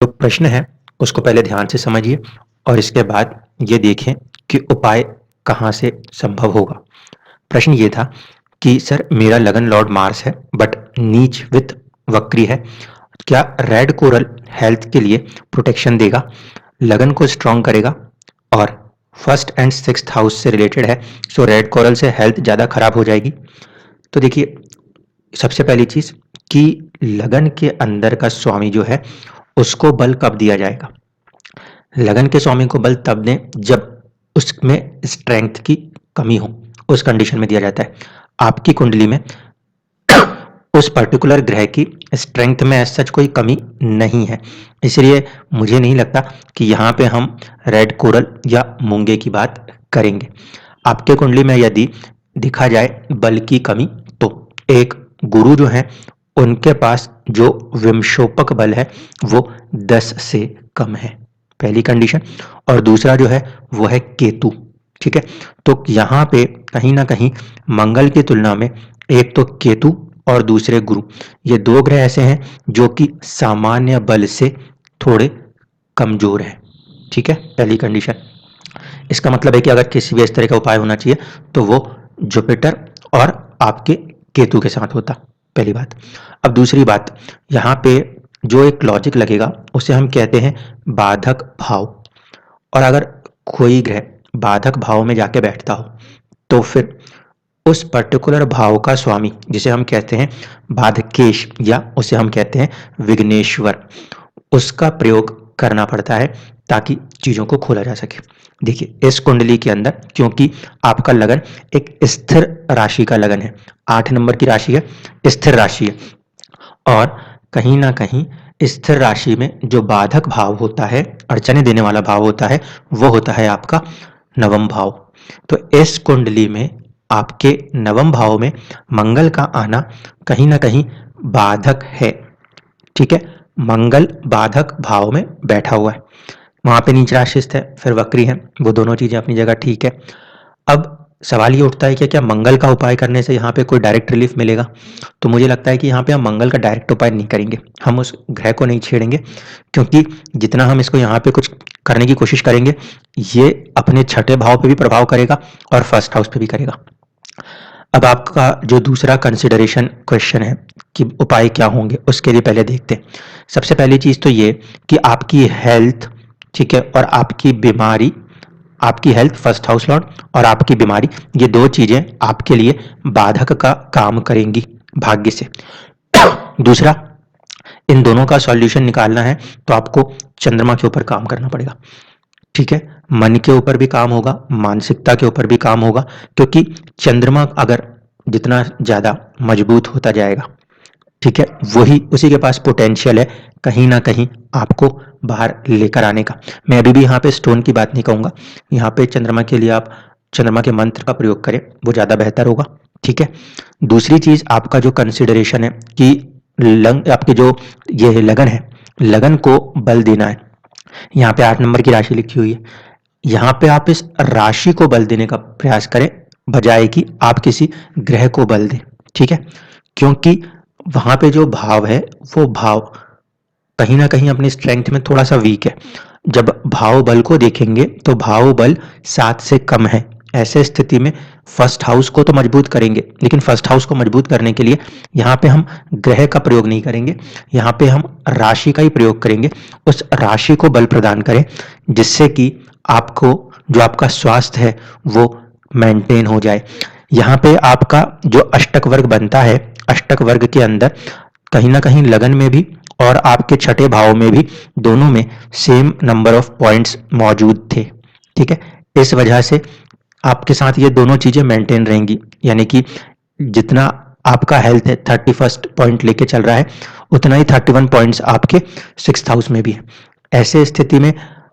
जो प्रश्न है उसको पहले ध्यान से समझिए और इसके बाद ये देखें कि उपाय कहाँ से संभव होगा। प्रश्न ये था कि सर मेरा लगन लॉर्ड मार्स है बट नीच विथ वक्री है, क्या रेड कोरल हेल्थ के लिए प्रोटेक्शन देगा, लगन को स्ट्रॉन्ग करेगा और फर्स्ट एंड सिक्स्थ हाउस से रिलेटेड है, सो रेड कोरल से हेल्थ ज़्यादा खराब हो जाएगी। तो देखिए, सबसे पहली चीज़ कि लगन के अंदर का स्वामी जो है उसको बल कब दिया जाएगा। लगन के स्वामी को बल तब दें जब उसमें स्ट्रेंथ की कमी हो, उस कंडीशन में दिया जाता है। आपकी कुंडली में उस पर्टिकुलर ग्रह की स्ट्रेंथ में ऐसा सच कोई कमी नहीं है, इसलिए मुझे नहीं लगता कि यहाँ पे हम रेड कोरल या मूंगे की बात करेंगे। आपके कुंडली में यदि दिखा जाए बल की कमी, तो एक गुरु जो है उनके पास जो विमशोपक बल है वो 10 से कम है, पहली कंडीशन। और दूसरा जो है वो है केतु, ठीक है। तो यहाँ पे कहीं ना कहीं मंगल की तुलना में एक तो केतु और दूसरे गुरु, ये दो ग्रह ऐसे हैं जो कि सामान्य बल से थोड़े कमजोर हैं, ठीक है, पहली कंडीशन। इसका मतलब है कि अगर किसी भी इस तरह का उपाय होना चाहिए तो वो जुपिटर और आपके केतु के साथ होता, पहली बात। अब दूसरी बात, यहाँ पे जो एक लॉजिक लगेगा उसे हम कहते हैं बाधक भाव। और अगर कोई ग्रह बाधक भाव में जाके बैठता हो तो फिर उस पर्टिकुलर भाव का स्वामी, जिसे हम कहते हैं बाधकेश या उसे हम कहते हैं विघ्नेश्वर, उसका प्रयोग करना पड़ता है ताकि चीजों को खोला जा सके। देखिए, इस कुंडली के अंदर क्योंकि आपका लगन एक स्थिर राशि का लगन है, 8 नंबर की राशि है, स्थिर राशि है, और कहीं ना कहीं स्थिर राशि में जो बाधक भाव होता है, अड़चने देने वाला भाव होता है, वो होता है आपका नवम भाव। तो इस कुंडली में आपके नवम भाव में मंगल का आना कहीं ना कहीं बाधक है, ठीक है। मंगल बाधक भाव में बैठा हुआ है, वहां पे नीच राशिस्थ है, फिर वक्री है, वो दोनों चीजें अपनी जगह ठीक है। अब सवाल ये उठता है कि क्या मंगल का उपाय करने से यहाँ पे कोई डायरेक्ट रिलीफ मिलेगा। तो मुझे लगता है कि यहाँ पे हम मंगल का डायरेक्ट उपाय नहीं करेंगे, हम उस ग्रह को नहीं छेड़ेंगे, क्योंकि जितना हम इसको यहाँ पे कुछ करने की कोशिश करेंगे ये अपने छठे भाव पे भी प्रभाव करेगा और फर्स्ट हाउस पे भी करेगा। अब आपका जो दूसरा कंसिडरेशन क्वेश्चन है कि उपाय क्या होंगे, उसके लिए पहले देखते हैं। सबसे पहली चीज तो ये कि आपकी हेल्थ, ठीक है, और आपकी बीमारी, आपकी हेल्थ फर्स्ट हाउस लॉर्ड और आपकी बीमारी, ये दो चीजें आपके लिए बाधक का काम करेंगी भाग्य से। दूसरा, इन दोनों का सॉल्यूशन निकालना है तो आपको चंद्रमा के ऊपर काम करना पड़ेगा, ठीक है। मन के ऊपर भी काम होगा, मानसिकता के ऊपर भी काम होगा, क्योंकि चंद्रमा अगर जितना ज्यादा मजबूत होता जाएगा, ठीक है, वही उसी के पास पोटेंशियल है कहीं ना कहीं आपको बाहर लेकर आने का। मैं अभी भी यहाँ पे स्टोन की बात नहीं कहूंगा, यहाँ पे चंद्रमा के लिए आप चंद्रमा के मंत्र का प्रयोग करें, वो ज्यादा बेहतर होगा, ठीक है। दूसरी चीज, आपका जो कंसिडरेशन है कि आपकी जो ये लगन है, लगन को बल देना है, यहाँ पे 8 नंबर की राशि लिखी हुई है, यहाँ पे आप इस राशि को बल देने का प्रयास करें बजाय कि आप किसी ग्रह को बल दें, ठीक है। क्योंकि वहां पे जो भाव है वो भाव कहीं ना कहीं अपनी स्ट्रेंथ में थोड़ा सा वीक है। जब भाव बल को देखेंगे तो भाव बल 7 से कम है, ऐसे स्थिति में फर्स्ट हाउस को तो मजबूत करेंगे, लेकिन फर्स्ट हाउस को मजबूत करने के लिए यहाँ पे हम ग्रह का प्रयोग नहीं करेंगे, यहाँ पे हम राशि का ही प्रयोग करेंगे। उस राशि को बल प्रदान करें जिससे कि आपको जो आपका स्वास्थ्य है वो मेंटेन हो जाए। यहाँ पे आपका जो अष्टक वर्ग बनता है, अष्टक वर्ग के अंदर कहीं ना कहीं लगन में भी और आपके छठे भाव में भी दोनों में सेम नंबर ऑफ पॉइंट्स मौजूद थे, ठीक है। इस वजह से आपके साथ ये दोनों चीजें मेंटेन रहेंगी, यानी कि जितना आपका हेल्थ है 31 पॉइंट लेके चल रहा है, उतना ही 31 पॉइंट्स आपके 6th हाउस में भी है। ऐसे स्थिति में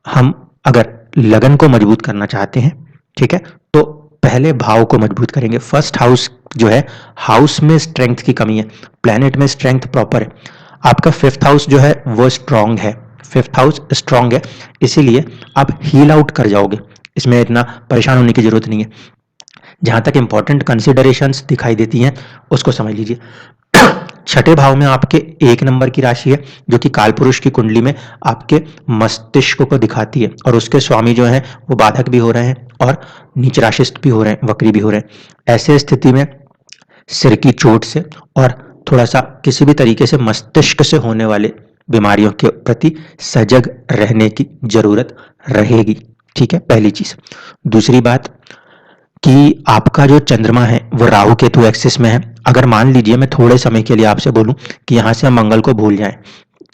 हम अगर लगन को मजबूत करना चाहते हैं, ठीक है, तो पहले भाव को मजबूत करेंगे। फर्स्ट हाउस जो है, हाउस में स्ट्रेंथ की कमी है, प्लेनेट में स्ट्रेंथ प्रॉपर है। आपका 5th हाउस जो है वो स्ट्रांग है, 5th हाउस स्ट्रांग है, इसीलिए आप हील आउट कर जाओगे, इसमें इतना परेशान होने की जरूरत नहीं है। जहां तक इंपॉर्टेंट कंसिडरेशंस दिखाई देती हैं उसको समझ लीजिए। छठे भाव में आपके 1 नंबर की राशि है जो कि कालपुरुष की कुंडली में आपके मस्तिष्क को दिखाती है और उसके स्वामी जो हैं वो बाधक भी हो रहे हैं और नीच राशिस्थ भी हो रहे हैं, वक्री भी हो रहे हैं। ऐसे स्थिति में सिर की चोट से और थोड़ा सा किसी भी तरीके से मस्तिष्क से होने वाले बीमारियों के प्रति सजग रहने की जरूरत रहेगी। ठीक है, पहली चीज। दूसरी बात कि आपका जो चंद्रमा है वो राहु केतु एक्सिस में है। अगर मान लीजिए मैं थोड़े समय के लिए आपसे बोलूं कि यहां से हम मंगल को भूल जाएं,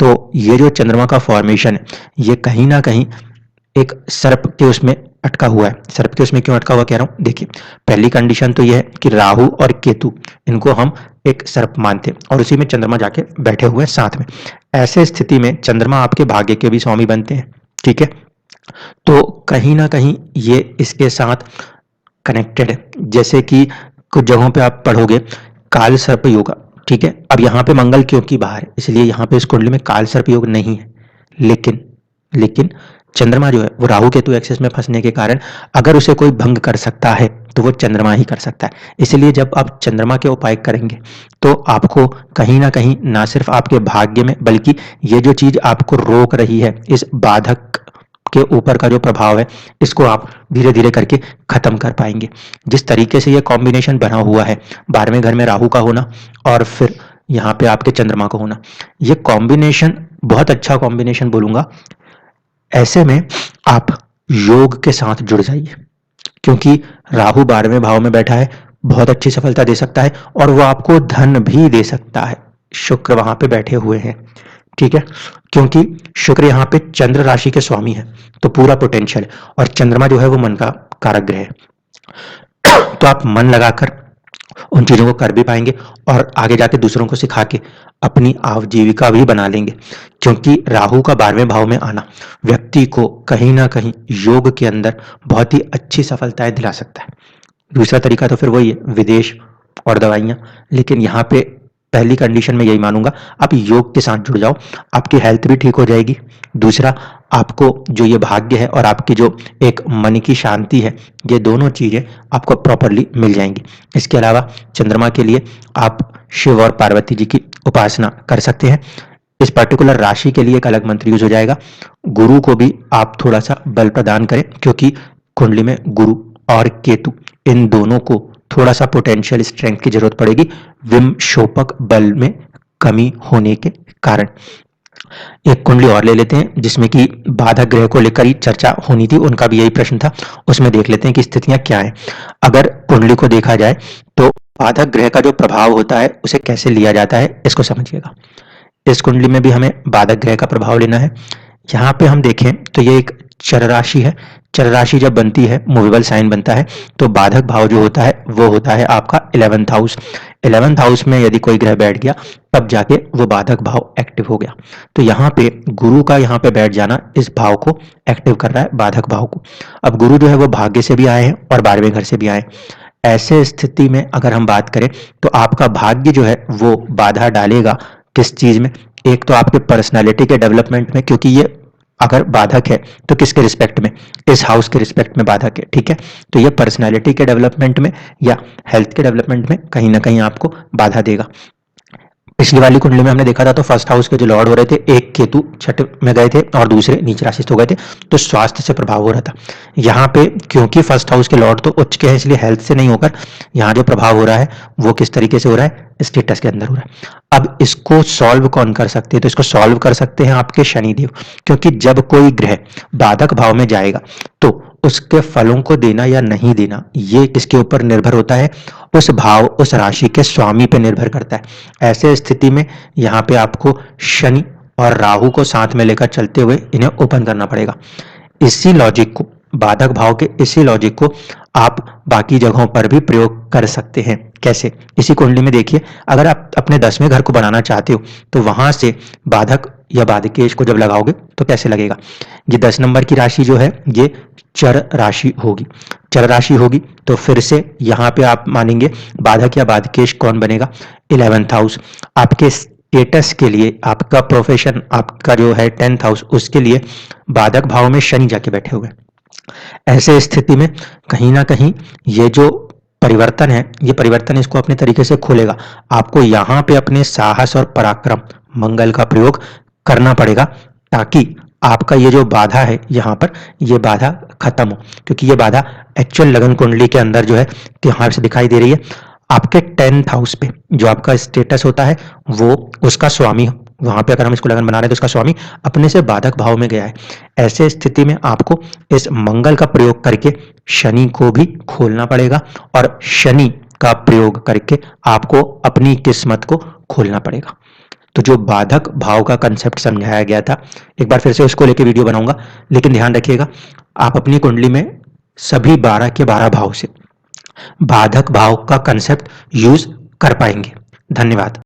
तो ये जो चंद्रमा का फॉर्मेशन है ये कहीं ना कहीं एक सर्प के उसमें अटका हुआ है। सर्प के उसमें क्यों अटका हुआ कह रहा हूं, देखिए पहली कंडीशन तो ये है कि राहु और केतु इनको हम एक सर्प मानते हैं और उसी में चंद्रमा जाके बैठे हुए हैं साथ में। ऐसे स्थिति में चंद्रमा आपके भाग्य के भी स्वामी बनते हैं। ठीक है, तो कहीं ना कहीं ये इसके साथ कनेक्टेड है। जैसे कि कुछ जगहों पे आप पढ़ोगे काल सर्प योग। ठीक है, अब यहाँ पे मंगल क्योंकि बाहर है इसलिए यहाँ पे इस कुंडली में काल सर्प योग नहीं है, लेकिन लेकिन चंद्रमा जो है वो राहु केतु एक्सिस में फंसने के कारण अगर उसे कोई भंग कर सकता है तो वो चंद्रमा ही कर सकता है। इसलिए जब आप चंद्रमा के उपाय करेंगे तो आपको कहीं ना कहीं ना सिर्फ आपके भाग्य में बल्कि ये जो चीज आपको रोक रही है, इस बाधक के ऊपर का जो प्रभाव है इसको आप धीरे धीरे करके खत्म कर पाएंगे। जिस तरीके से ये कॉम्बिनेशन बना हुआ है 12वें घर में राहु का होना और फिर यहाँ पे आपके चंद्रमा का होना, ये कॉम्बिनेशन बहुत अच्छा कॉम्बिनेशन बोलूंगा। ऐसे में आप योग के साथ जुड़ जाइए क्योंकि राहु 12वें भाव में बैठा है, बहुत अच्छी सफलता दे सकता है और वो आपको धन भी दे सकता है। शुक्र वहां पे बैठे हुए हैं। ठीक है, क्योंकि शुक्र यहाँ पे चंद्र राशि के स्वामी है तो पूरा पोटेंशियल है और चंद्रमा जो है वो मन का कारक ग्रह है। तो आप मन लगाकर उन चीजों को कर भी पाएंगे और आगे जाके दूसरों को सिखा के अपनी आजीविका भी बना लेंगे। क्योंकि राहु का 12वें भाव में आना व्यक्ति को कहीं ना कहीं योग के अंदर बहुत ही अच्छी सफलताएं दिला सकता है। दूसरा तरीका तो फिर वही है, विदेश और दवाइयां। लेकिन यहाँ पे पहली कंडीशन में यही मानूंगा, आप योग के साथ जुड़ जाओ, आपकी हेल्थ भी ठीक हो जाएगी। दूसरा, आपको जो ये भाग्य है और आपकी जो एक मन की शांति है, ये दोनों चीजें आपको प्रॉपरली मिल जाएंगी। इसके अलावा चंद्रमा के लिए आप शिव और पार्वती जी की उपासना कर सकते हैं। इस पर्टिकुलर राशि के लिए एक अलग मंत्र यूज हो जाएगा। गुरु को भी आप थोड़ा सा बल प्रदान करें क्योंकि कुंडली में गुरु और केतु इन दोनों को थोड़ा सा पोटेंशियल स्ट्रेंथ की जरूरत पड़ेगी विमशोपक बल में कमी होने के कारण। एक कुंडली और ले लेते हैं जिसमें कि बाधक ग्रह को लेकर ही चर्चा होनी थी, उनका भी यही प्रश्न था। उसमें देख लेते हैं कि स्थितियां क्या हैं। अगर कुंडली को देखा जाए तो बाधक ग्रह का जो प्रभाव होता है उसे कैसे लिया जाता है इसको समझिएगा। इस कुंडली में भी हमें बाधक ग्रह का प्रभाव लेना है। यहाँ पे हम देखें तो ये एक चर राशि है। चर राशि जब बनती है, मूवेबल साइन बनता है, तो बाधक भाव जो होता है वो होता है आपका 11th हाउस। 11th हाउस में यदि कोई ग्रह बैठ गया तब जाके वो बाधक भाव एक्टिव हो गया। तो यहाँ पे गुरु का यहाँ पे बैठ जाना इस भाव को एक्टिव कर रहा है, बाधक भाव को। अब गुरु जो है वो भाग्य से भी आए हैं और 12वें घर से भी आए। ऐसे स्थिति में अगर हम बात करें तो आपका भाग्य जो है वो बाधा डालेगा किस चीज में, एक तो आपके पर्सनालिटी के डेवलपमेंट में, क्योंकि ये अगर बाधक है तो किसके रिस्पेक्ट में, इस हाउस के रिस्पेक्ट में बाधक है। ठीक है, तो ये पर्सनालिटी के डेवलपमेंट में या हेल्थ के डेवलपमेंट में कहीं ना कहीं आपको बाधा देगा। पिछली वाली कुंडली में हमने देखा था तो फर्स्ट हाउस के जो लॉर्ड हो रहे थे, एक केतु छठे में गए थे और दूसरे नीच राशि हो गए थे, तो स्वास्थ्य से प्रभाव हो रहा था। यहाँ पे क्योंकि फर्स्ट हाउस के लॉर्ड तो उच्च के हैं इसलिए हेल्थ से नहीं होकर यहाँ जो प्रभाव हो रहा है वो किस तरीके से हो रहा है, स्टेटस के अंदर हो रहा है। अब इसको सॉल्व कौन कर सकते हैं, तो इसको सॉल्व कर सकते हैं आपके शनिदेव। क्योंकि जब कोई ग्रह बाधक भाव में जाएगा तो उसके फलों को देना या नहीं देना ये किसके ऊपर निर्भर होता है, उस भाव उस राशि के स्वामी पे निर्भर करता है। ऐसे स्थिति में यहाँ पे आपको शनि और राहु को साथ में लेकर चलते हुए इन्हें ओपन करना पड़ेगा। इसी लॉजिक को, बाधक भाव के इसी लॉजिक को आप बाकी जगहों पर भी प्रयोग कर सकते हैं। कैसे, इसी कुंडली में देखिए, अगर आप अपने 10वें घर को बनाना चाहते हो तो वहां से बाधक या बाधकेश को जब लगाओगे तो कैसे लगेगा। ये 10 नंबर की राशि जो है ये चर राशि होगी। चर राशि होगी तो फिर से यहाँ पे आप मानेंगे बाधक या बाधकेश कौन बनेगा, 11th हाउस। आपके स्टेटस के लिए, आपका प्रोफेशन, आपका जो है 10th हाउस, उसके लिए बाधक भाव में शनि जाके बैठे हुए। ऐसे स्थिति में कहीं ना कहीं ये जो परिवर्तन है, ये परिवर्तन इसको अपने तरीके से खोलेगा। आपको यहाँ पे अपने साहस और पराक्रम मंगल का प्रयोग करना पड़ेगा ताकि आपका ये जो बाधा है यहाँ पर, ये बाधा खत्म हो, क्योंकि ये बाधा एक्चुअल लगन कुंडली के अंदर जो है यहाँ से दिखाई दे रही है। आपके 10th हाउस पे जो आपका स्टेटस होता है वो उसका स्वामी, वहां पे अगर हम इसको लगन बना रहे हैं तो उसका स्वामी अपने से बाधक भाव में गया है। ऐसे स्थिति में आपको इस मंगल का प्रयोग करके शनि को भी खोलना पड़ेगा और शनि का प्रयोग करके आपको अपनी किस्मत को खोलना पड़ेगा। तो जो बाधक भाव का कंसेप्ट समझाया गया था, एक बार फिर से उसको लेके वीडियो बनाऊंगा, लेकिन ध्यान रखिएगा आप अपनी कुंडली में सभी 12 के 12 भाव से बाधक भाव का कंसेप्ट यूज कर पाएंगे। धन्यवाद।